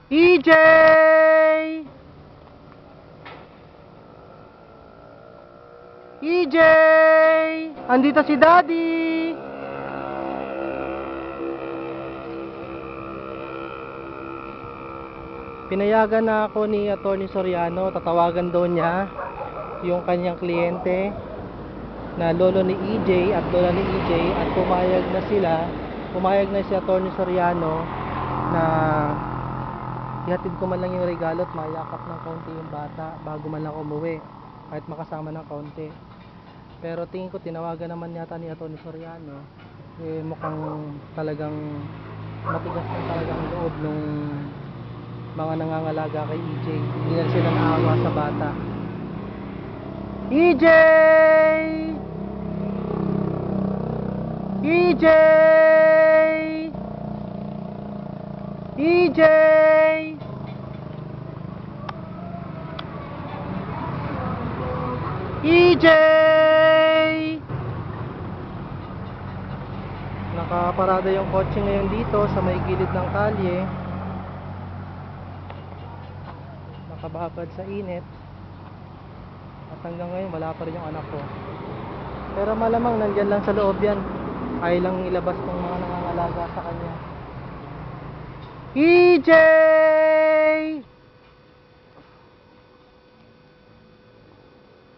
EJ! EJ! Andito si Daddy! Pinayagan na ako ni Atty. Soriano, tatawagan daw niya yung kanyang kliyente na lolo ni EJ at lola ni EJ, at pumayag na si Atty. Soriano na ihatid ko man lang yung regalo at mayakap ng konti yung bata bago man lang umuwi, kahit makasama ng konti. Pero tingin ko tinawagan naman yata ni Atty. Soriano, mukhang talagang matigas na talagang loob nung mga nangangalaga kay EJ. Hindi na sila naawa sa bata. EJ! EJ! EJ! EJ! Nakaparada yung kotse ngayon dito sa may gilid ng kalye. Nakababad sa init. At hanggang ngayon wala pa rin yung anak ko. Pero malamang nandyan lang sa loob yan. Ay lang ilabas ng mga nangangalaga sa kanya. EJ!